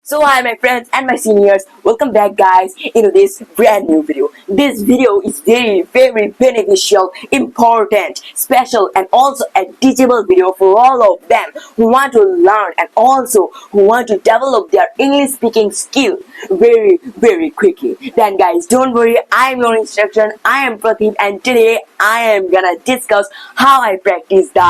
So hi my friends and my seniors, welcome back guys into this brand new video. This video is very beneficial, important, special and also a teachable video for all of them who want to learn and also who want to develop their English speaking skill very quickly. Then guys, don't worry, I am your instructor, I am Pradeep, and today I am gonna discuss how I practice the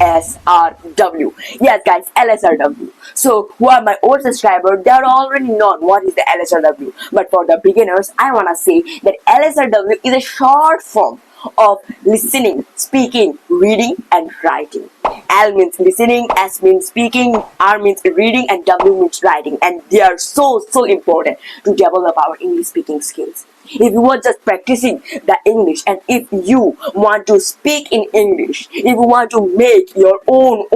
LSRW. Yes guys, LSRW. So who are my old subscribers, they are already known what is the LSRW. But for the beginners, I wanna say that LSRW is a short form of listening, speaking, reading and writing. L means listening, S means speaking, R means reading and W means writing, and they are so important to develop our English speaking skills. If you are just practicing the English and if you want to speak in English, if you want to make your own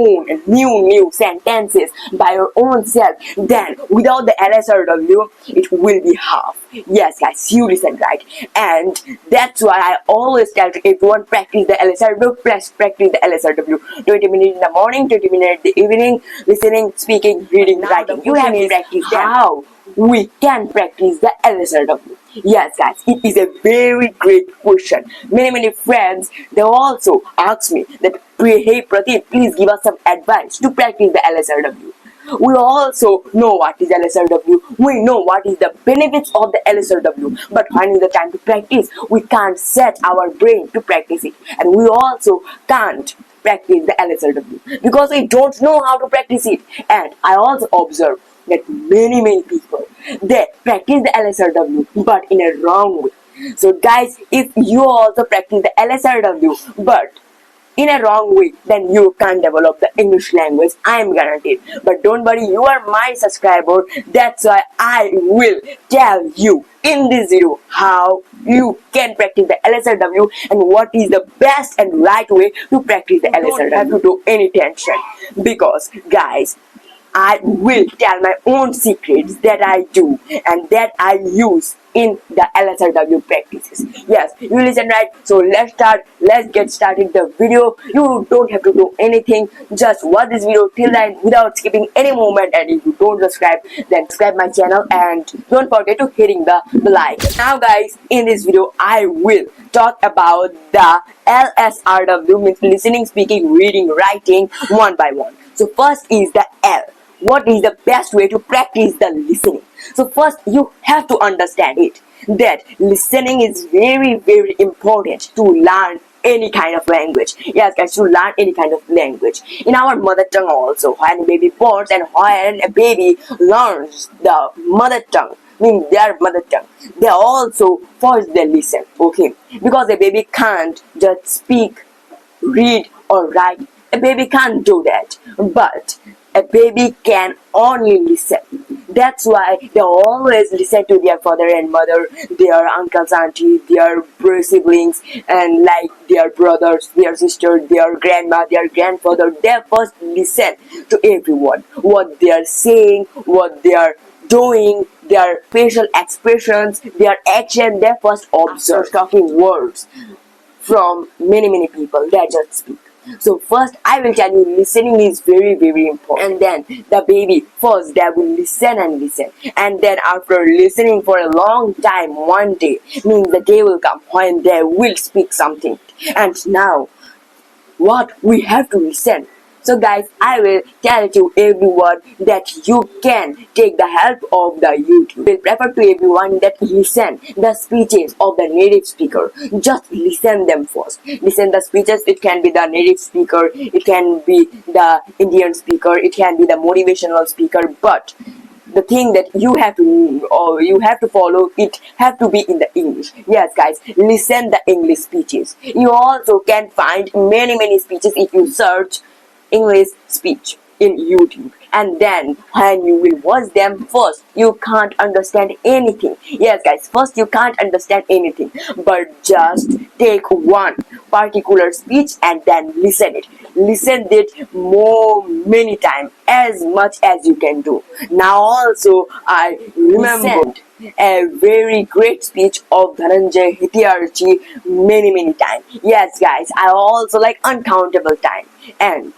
new sentences by your own self, then without the LSRW it will be half. Yes guys, you listen right, and that's why I always tell to everyone, practice the LSRW, practice the LSRW 20 minutes in the morning, 20 minutes in the evening, listening, speaking, reading, writing. You have to practice how we can practice the LSRW. Yes guys, it is a very great question. Many friends, they also ask me that, hey Pradeep, please give us some advice to practice the LSRW. We also know what is LSRW, we know what is the benefits of the LSRW, but when is the time to practice, we can't set our brain to practice it, and we also can't practice the LSRW because we don't know how to practice it. And I also observe that many people, they practice the LSRW but in a wrong way. So guys, if you also practice the LSRW but in a wrong way, then you can't develop the English language, I am guaranteed. But don't worry, you are my subscriber, that's why I will tell you in this video how you can practice the LSRW and what is the best and right way to practice the LSRW. You don't have to do any tension, because guys, I will tell my own secrets that I do and that I use in the LSRW practices. Yes, you listen right. So let's get started the video. You don't have to do anything, just watch this video till the end without skipping any moment, and if you don't subscribe, then subscribe my channel and don't forget to hitting the like. Now guys, in this video I will talk about the LSRW, means listening, speaking, reading, writing, one by one. So first is the L. What is the best way to practice the listening? So first you have to understand it, that listening is very important to learn any kind of language. Yes guys, to learn any kind of language in our mother tongue also. When a baby born and when a baby learns the mother tongue, mean their mother tongue, they also first they listen, okay, because a baby can't just speak, read or write. A baby can't do that, but a baby can only listen. That's why they always listen to their father and mother, their uncles, aunties, their siblings, and like their brothers, their sisters, their grandma, their grandfather. They first listen to everyone, what they are saying, what they are doing, their facial expressions, their action. They first observe talking words from many people. They just speak. So first I will tell you, listening is very important, and then the baby first they will listen and listen, and then after listening for a long time, one day, means the day will come when they will speak something. And now what we have to listen. So guys, I will tell to everyone that you can take the help of the YouTube. I will prefer to everyone that listen the speeches of the native speaker. Just listen them first. Listen the speeches. It can be the native speaker, it can be the Indian speaker, it can be the motivational speaker, but the thing that you have to follow, it have to be in the English. Yes guys, listen the English speeches. You also can find many speeches if you search English speech in YouTube, and then when you will watch them, first you can't understand anything. Yes guys, first you can't understand anything, but just take one particular speech and then listen it many times, as much as you can do. Now also I remembered a very great speech of Dhananjay Hitiyarji many times. Yes guys, I also like uncountable time, and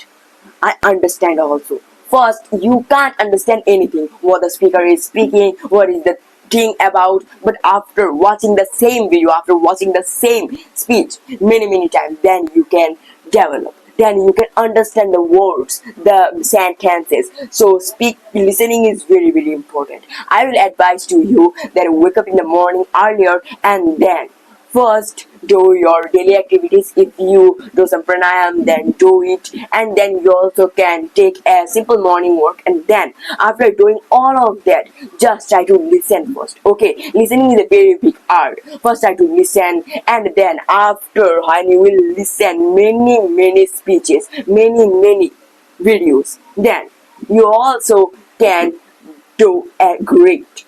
I understand also first you can't understand anything what the speaker is speaking, what is the thing about, but after watching the same video, after watching the same speech many times, then you can develop, then you can understand the words, the sentences. So speak listening is very important. I will advise to you that wake up in the morning earlier, and then first do your daily activities. If you do some pranayam, then do it, and then you also can take a simple morning walk, and then after doing all of that, just try to listen first. Okay, listening is a very big art. First try to listen, and then after when you will listen many speeches, many videos, then you also can do a great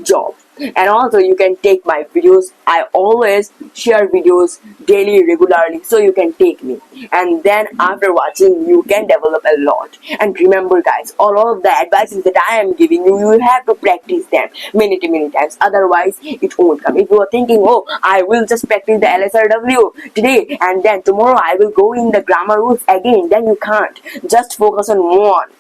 job. And also you can take my videos. I always share videos daily regularly, so you can take me, and then after watching you can develop a lot. And remember guys, all of the advices that I am giving you, you have to practice them many times, otherwise it won't come. If you are thinking, oh, I will just practice the L.S.R.W today and then tomorrow I will go in the grammar rules again, then you can't. Just focus on one.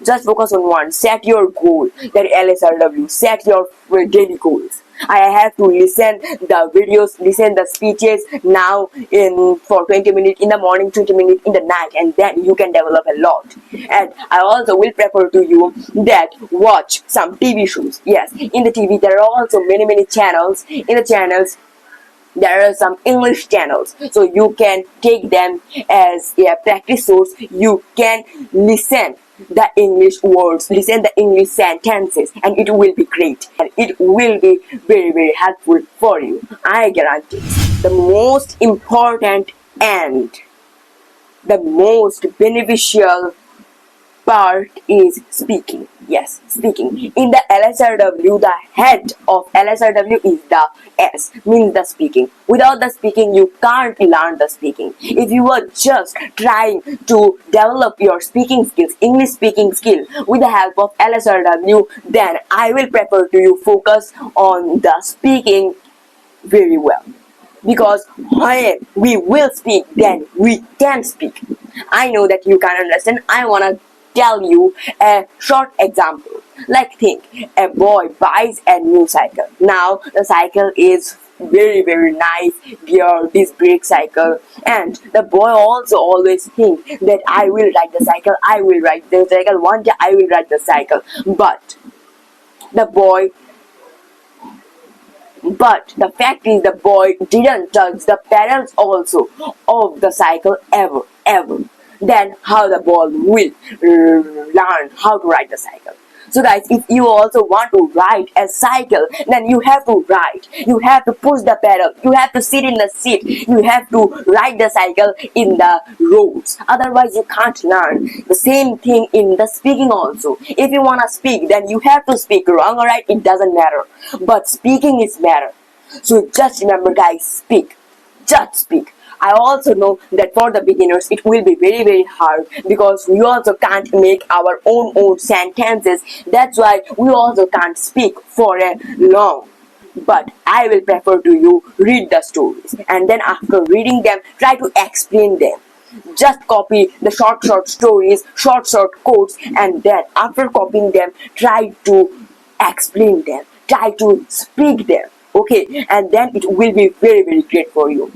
Just focus on one. Set your goal. That L.S.R.W. Set your daily goals. I have to listen the videos, listen the speeches now in for 20 minutes in the morning, 20 minutes in the night, and then you can develop a lot. And I also will prefer to you that watch some TV shows. Yes, in the TV there are also many channels. In the channels there are some English channels, so you can take them as a practice source. You can listen the English words, listen the English sentences, and it will be great, and it will be very helpful for you. I guarantee. The most important and the most beneficial part is speaking. Yes, speaking. In the L.S.R.W, the head of L.S.R.W is the S, means the speaking. Without the speaking, you can't learn the speaking. If you are just trying to develop your speaking skills, English speaking skill, with the help of L.S.R.W, then I will prefer to you focus on the speaking very well. Because when we will speak, then we can speak. I know that you can understand. I wanna tell you a short example. Like think, a boy buys a new cycle. Now the cycle is very nice, gear, disc brake cycle, and the boy also always think that I will ride the cycle, I will ride the cycle, one day I will ride the cycle. But the fact is the boy didn't touch the pedals also of the cycle ever. Then how the boy will learn how to ride the cycle? So guys, if you also want to ride a cycle, then you have to ride. You have to push the pedal. You have to sit in the seat. You have to ride the cycle in the roads. Otherwise, you can't learn. The same thing in the speaking also. If you want to speak, then you have to speak. Wrong or right, it doesn't matter. But speaking is better. So just remember guys, speak. Just speak. I also know that for the beginners it will be very hard, because we also can't make our own sentences. That's why we also can't speak for a long. But I will prefer to you read the stories, and then after reading them, try to explain them. Just copy the short stories, short quotes, and then after copying them, try to explain them, try to speak them. Okay, and then it will be very great for you.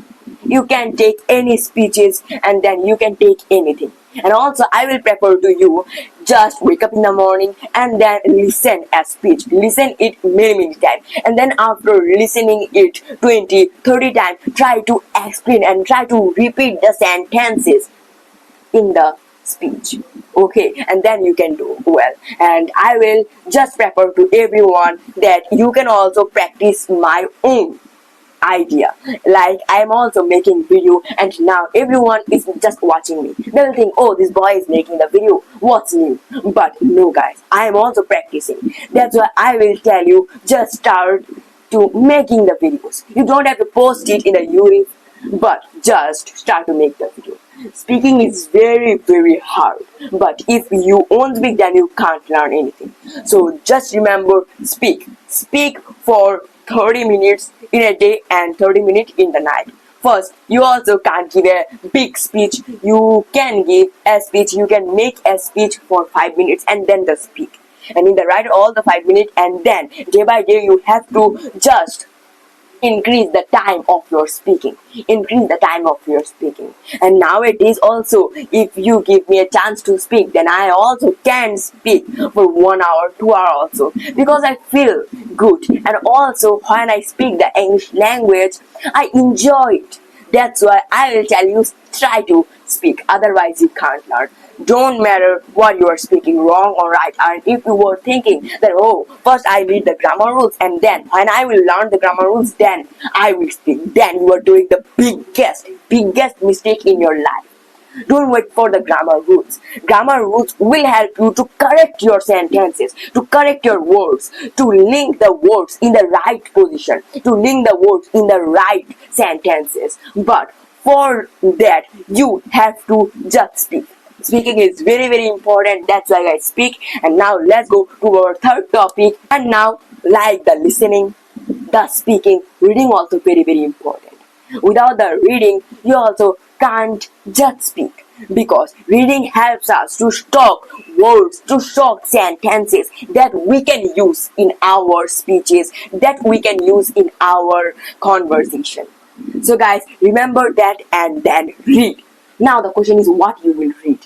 You can take any speeches, and then you can take anything. And also I will prefer to you just wake up in the morning and then listen a speech. Listen it many times, and then after listening it 20-30 times, try to explain and try to repeat the sentences in the speech. Okay, and then you can do well. And I will just prefer to everyone that you can also practice my own idea. Like I am also making video, and now everyone is just watching me. They'll think, oh, this boy is making the video, what's new? But no guys, I am also practicing. That's why I will tell you, just start to making the videos. You don't have to post it in a YouTube, but just start to make the video. Speaking is very hard, but if you won't speak, then you can't learn anything. So just remember, speak for 30 minutes in a day and 30 minutes in the night. First, you also can't give a big speech. You can give a speech, you can make a speech for 5 minutes and then the speak. And in the right all the 5 minutes, and then day by day you have to just increase the time of your speaking, and nowadays also, if you give me a chance to speak, then I also can speak for 1 hour 2 hour also, because I feel good. And also when I speak the English language, I enjoy it. That's why I will tell you, try to speak, otherwise you can't learn. Don't matter what you are speaking, wrong or right. And if you were thinking that, oh, first I read the grammar rules and then when I will learn the grammar rules, then I will speak, then you are doing the biggest mistake in your life. Don't wait for the grammar rules. Grammar rules will help you to correct your sentences, to correct your words, to link the words in the right position, to link the words in the right sentences. But for that, you have to just speak. Speaking is very important. That's why I speak. And now let's go to our third topic. And now, like the listening, the speaking, reading also very important. Without the reading, you also can't just speak, because reading helps us to stock words, to stock sentences that we can use in our speeches, that we can use in our conversation. So guys, remember that and then read. Now the question is, what you will read?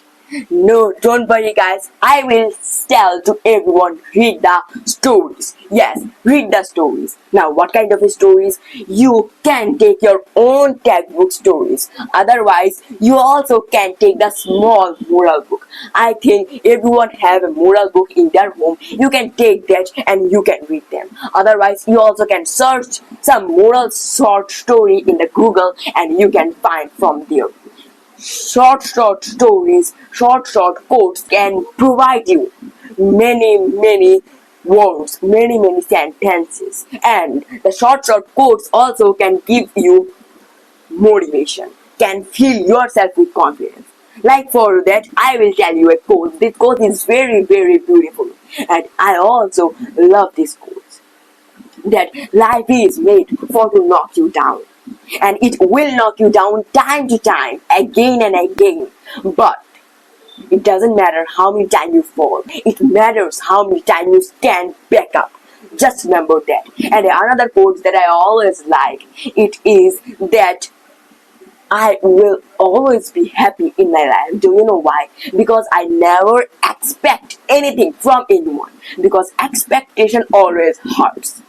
No, don't worry guys, I will tell to everyone, read the stories. Yes, read the stories. Now what kind of stories? You can take your own textbook stories. Otherwise, you also can take the small moral book. I think everyone have a moral book in their home. You can take that and you can read them. Otherwise, you also can search some moral short story in the Google and you can find from there. Short stories, short quotes can provide you many words, many sentences, and the short quotes also can give you motivation, can fill yourself with confidence. Like for that, I will tell you a quote. This quote is very beautiful, and I also love this quote, that life is made for to knock you down, and it will knock you down time to time, again and again. But it doesn't matter how many times you fall, it matters how many times you stand back up. Just remember that. And another quote that I always like, it is that I will always be happy in my life. Do you know why? Because I never expect anything from anyone, because expectation always hurts.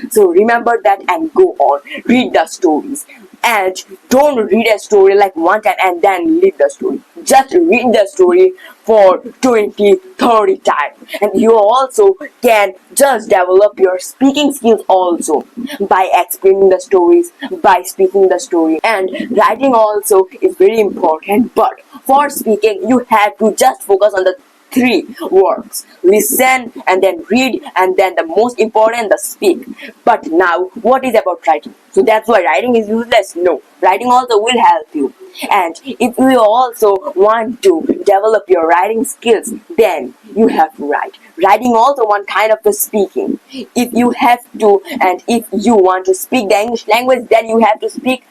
So remember that and go on. Read the stories. And don't read a story like one time and then leave the story. Just read the story for 20-30 times. And you also can just develop your speaking skills also by explaining the stories, by speaking the story. And writing also is very important. But for speaking, you have to just focus on the 3 words: listen, and then read, and then the most important, the speak. But now what is about writing? So that's why writing is useless? No, writing also will help you. And if you also want to develop your writing skills, then you have to write. Writing also one kind of the speaking. If you have to, and if you want to speak the English language, then you have to speak.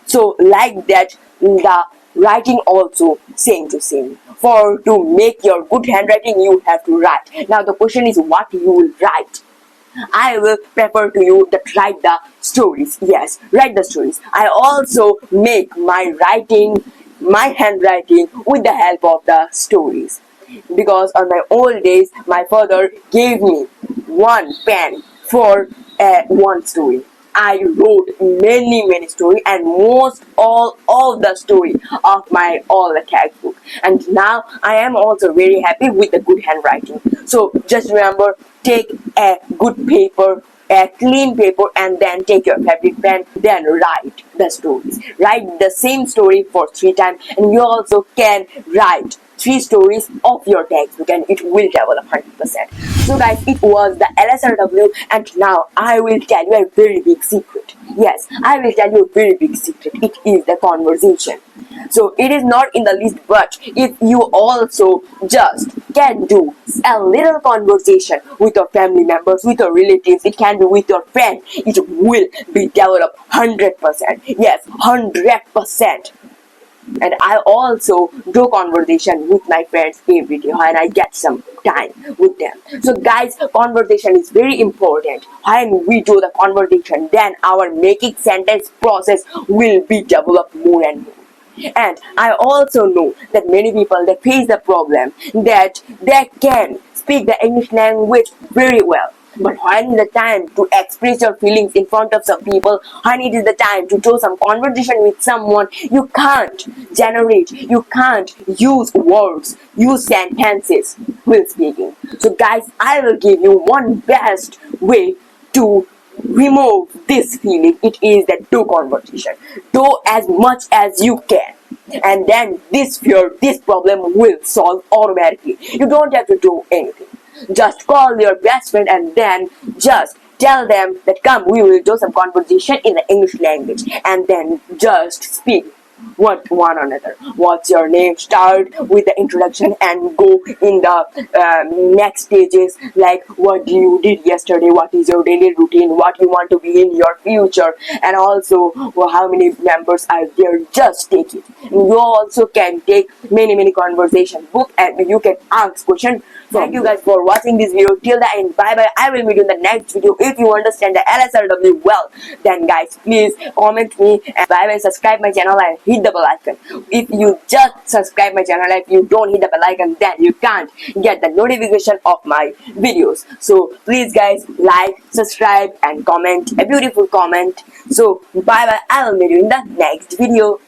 So like that, the writing also same to same. For to make your good handwriting, you have to write. Now the question is, what you will write? I will prefer to you that write the stories. Yes, write the stories. I also make my writing, my handwriting with the help of the stories. Because on my old days, my father gave me one pen for one story. I wrote many stories, and most all of the story of my all the textbook. And now I am also very happy with the good handwriting. So just remember, take a good paper, a clean paper, and then take your favorite pen, then write the stories. Write the same story for 3 times, and you also can write 3 stories of your textbook, and it will develop 100%. So guys, it was the L.S.R.W, and now I will tell you a very big secret. Yes, I will tell you a very big secret. It is the conversation. So it is not in the list, but if you also just can do a little conversation with your family members, with your relatives, it can be with your friend, it will be developed 100%. Yes, 100%. And I also do conversation with my friends every day when I get some time with them. So guys, conversation is very important. When we do the conversation, then our making sentence process will be developed more and more. And I also know that many people, they face the problem that they can speak the English language very well, but when is the time to express your feelings in front of some people, when it is the time to do some conversation with someone, you can't generate, you can't use words, use sentences while speaking. So guys, I will give you one best way to remove this feeling. It is that do conversation, do as much as you can, and then this fear, this problem will solve automatically. You don't have to do anything, just call your best friend and then just tell them that come, we will do some conversation in the English language, and then just speak one another. What's your name? Start with the introduction and go in the next stages, like what you did yesterday, what is your daily routine, what you want to be in your future, and also how many members are there. Just take it. You also can take many conversation book and you can ask questions. Thank you guys for watching this video till the end. Bye bye. I will meet you in the next video. If you understand the LSRW well, then guys, please comment me and bye bye. Subscribe my channel and hit the bell icon. If you just subscribe my channel, if you don't hit the bell icon, then you can't get the notification of my videos. So please guys, like, subscribe and comment a beautiful comment. So bye bye. I will meet you in the next video.